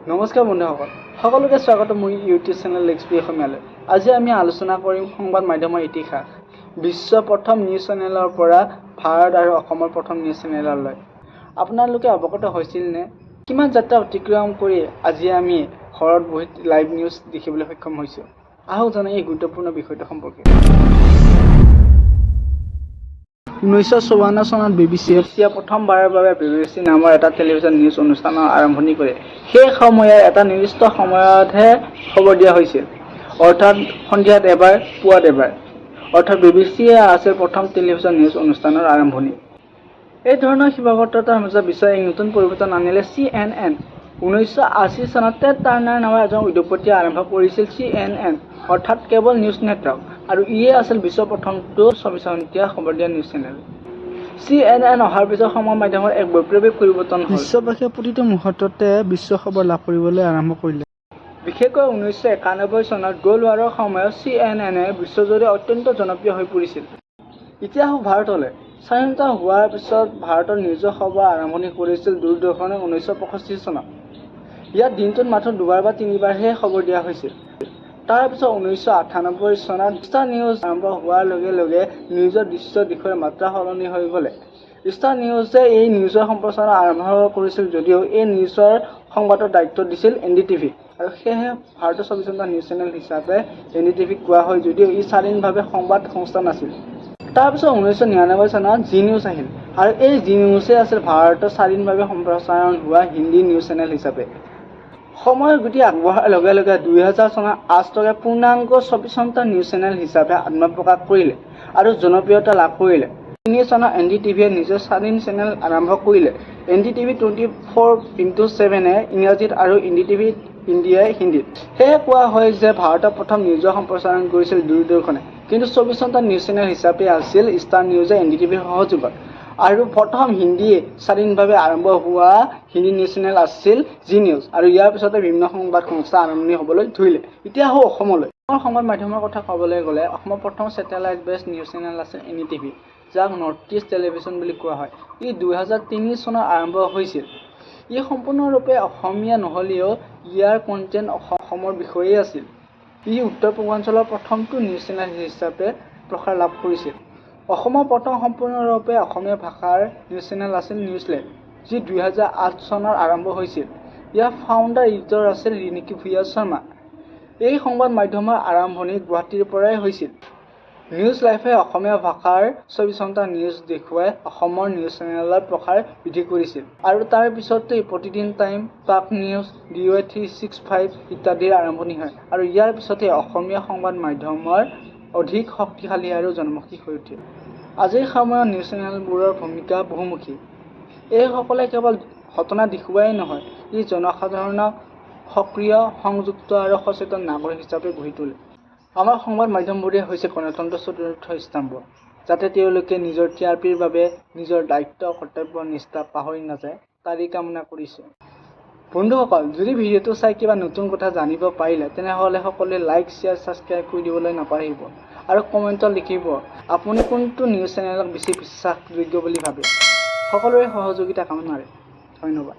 নমস্কাৰ বন্ধুসকল, সকলোকে স্বাগত মোৰ ইউটিউব চেনেল এক্সপি অসমীয়ালৈ। আজি আমি আলোচনা কৰিম সংবাদ মাধ্যমৰ ইতিহাস, বিশ্বৰ প্ৰথম নিউজ চেনেলৰ পৰা ভাৰত আৰু অসমৰ প্ৰথম নিউজ চেনেললৈ। আপোনালোকে অৱগত হৈছিল নে? কিমান যাত্ৰা অতিক্ৰম কৰি আজি আমি ঘৰত বহি লাইভ নিউজ দেখিবলৈ সক্ষম হৈছোঁ। আহক জানো এই গুৰুত্বপূৰ্ণ বিষয়টো সম্পৰ্কে। 1954 চনত বিবিচিয়ে প্ৰথমবাৰৰ বাবে BBC নামৰ এটা টেলিভিছন নিউজ অনুষ্ঠানৰ আৰম্ভণি কৰে। সেই সময়ত এটা নিৰ্দিষ্ট সময়তহে খবৰ দিয়া হৈছিল, অৰ্থাৎ সন্ধিয়াত এবাৰ, পুৱাত এবাৰ। অৰ্থাৎ বিবিচিয়ে আছিল প্ৰথম টেলিভিছন নিউজ অনুষ্ঠানৰ আৰম্ভণি। এই ধৰণৰ সীমাবদ্ধতাৰ মাজত বিশ্বৰ এক নতুন পৰিৱৰ্তন আনিলে CNN। 1980 চনত টেড টাৰ্নাৰ নামৰ এজন উদ্যোগপতিয়ে আৰম্ভ কৰিছিল CNN, অৰ্থাৎ কেবল নিউজ নেটৱৰ্ক, আৰু ইয়ে আছিল বিশ্বৰ প্ৰথমটো 24 ঘণ্টীয়া খবৰ দিয়া নিউজ চেনেল। CNN অহাৰ পিছত সংবাদ মাধ্যমৰ এক বৈপ্লৱিক পৰিৱৰ্তন হ'ল। বিশ্ববাসীয়ে প্ৰতিটো মুহূৰ্ততে বিশ্ব খবৰ লাভ কৰিবলৈ আৰম্ভ কৰিলে। বিশেষকৈ 1991 চনত গ'ল্ড ৱাৰৰ সময়ত CNN বিশ্বজুৰি অত্যন্ত জনপ্ৰিয় হৈ পৰিছিল। এতিয়া আহক ভাৰতলৈ। স্বাধীনতা হোৱাৰ পিছত ভাৰতৰ নিউজৰ খবৰ আৰম্ভণি কৰিছিল দূৰদৰ্শনে 1965 চনত। ইয়াত দিনটোত মাত্ৰ দুবাৰ বা তিনিবাৰহে খবৰ দিয়া হৈছিল। তাৰ পিছত 1998 চনত ষ্টাৰ নিউজ আৰম্ভ হোৱাৰ লগে লগে নিউজৰ দৃশ্য দিশৰ মাত্ৰা সলনি হৈ গ'লে। ষ্টাৰ নিউজে এই নিউজৰ সম্প্ৰচাৰ আৰম্ভ কৰিছিল যদিও এই নিউজৰ সংবাদৰ দায়িত্ব দিছিল NDTV, আৰু সেয়েহে ভাৰতৰ 24 ঘণ্টা নিউজ চেনেল হিচাপে NDTV কোৱা হয় যদিও ই স্বাধীনভাৱে সংবাদ সংস্থা নাছিল। তাৰপিছত 1999 চনত জি নিউজ আহিল, আৰু এই জি নিউজে আছিল ভাৰতৰ স্বাধীনভাৱে সম্প্ৰচাৰণ হোৱা হিন্দী নিউজ চেনেল হিচাপে। সময়ৰ গতি আগবঢ়াৰ লগে লগে 2000 চনত আজতকে পূৰ্ণাংগ 24 ঘণ্টা নিউজ চেনেল হিচাপে আত্মপ্ৰকাশ কৰিলে আৰু জনপ্ৰিয়তা লাভ কৰিলে। 2003 চনত NDTVয়ে নিজৰ স্বাধীন চেনেল আৰম্ভ কৰিলে। NDTV 24x7 ইংৰাজীত আৰু NDTV ইণ্ডিয়াই হিন্দীত। সেয়ে কোৱা হয় যে ভাৰতৰ প্ৰথম নিউজৰ সম্প্ৰচাৰণ কৰিছিল দূৰদৰ্শনে, কিন্তু 24 ঘণ্টা নিউজ চেনেল হিচাপে আছিল ষ্টাৰ নিউজে NDTVৰ সহযোগত। আৰু প্ৰথম হিন্দী স্বাধীনভাৱে আৰম্ভ হোৱা হিন্দী নিউজ চেনেল আছিল জি নিউজ, আৰু ইয়াৰ পিছতে বিভিন্ন সংবাদ সংস্থা আৰম্ভণি হ'বলৈ ধৰিলে। এতিয়া আহক অসমলৈ। অসমৰ সংবাদ মাধ্যমৰ কথা ক'বলৈ গ'লে অসমৰ প্ৰথম ছেটেলাইট বেছড নিউজ চেনেল আছিল NETV, যাক নৰ্থ ইষ্ট টেলিভিছন বুলি কোৱা হয়। ই 2003 চনত আৰম্ভ হৈছিল। ই সম্পূৰ্ণৰূপে অসমীয়া নহ'লেও ইয়াৰ কণ্টেণ্ট অসমৰ বিষয়েই আছিল। ই উত্তৰ পূৰ্বাঞ্চলৰ প্ৰথমটো নিউজ চেনেল হিচাপে প্ৰসাৰ লাভ কৰিছিল। অসমৰ প্ৰথম সম্পূৰ্ণৰূপে অসমীয়া ভাষাৰ নিউজ চেনেল আছিল নিউজলেণ্ড, যি 2008 চনত আৰম্ভ হৈছিল। ইয়াৰ ফাউণ্ডাৰ এডিটৰ আছিল ৰিণিকী ভূঞা শৰ্মা। এই সংবাদ মাধ্যমৰ আৰম্ভণি গুৱাহাটীৰ পৰাই হৈছিল। নিউজ লাইভে অসমীয়া ভাষাৰ 24 ঘণ্টা নিউজ দেখুৱাই অসমৰ নিউজ চেনেলৰ প্ৰসাৰ বৃদ্ধি কৰিছিল, আৰু তাৰ পিছতেই প্ৰতিদিন টাইম, প্ৰাগ নিউজ, DY 365 ইত্যাদিৰ আৰম্ভণি হয়, আৰু ইয়াৰ পিছতেই অসমীয়া সংবাদ মাধ্যমৰ অধিক শক্তিশালী আৰু জনমুখী হৈ উঠিল। আজিৰ সময়ত নিউজ চেনেলবোৰৰ ভূমিকা বহুমুখী। এইসকলে কেৱল ঘটনা দেখুৱাই নহয়, ই জনসাধাৰণক সক্ৰিয়, সংযুক্ত আৰু সচেতন নাগৰিক হিচাপে গঢ়ি তোলে। আমাৰ সংবাদ মাধ্যমবোৰে হৈছে গণতন্ত্ৰৰ চতুৰ্থ স্তম্ভ, যাতে তেওঁলোকে নিজৰ TRPৰ বাবে নিজৰ দায়িত্ব, কৰ্তব্য, নিষ্ঠা পাহৰি নাযায়, তাৰেই কামনা কৰিছোঁ। বন্ধুসকল, যদি ভিডিঅ'টো চাই কিবা নতুন কথা জানিব পাৰিলে তেনেহ'লে সকলোৱে লাইক, শ্বেয়াৰ, ছাবস্ক্ৰাইব কৰি দিবলৈ নাপাহৰিব, আৰু কমেণ্টত লিখিব আপুনি কোনটো নিউজ চেনেলক বেছি বিশ্বাসযোগ্য বুলি ভাবে। সকলোৰে সহযোগিতা কামনাৰে ধন্যবাদ।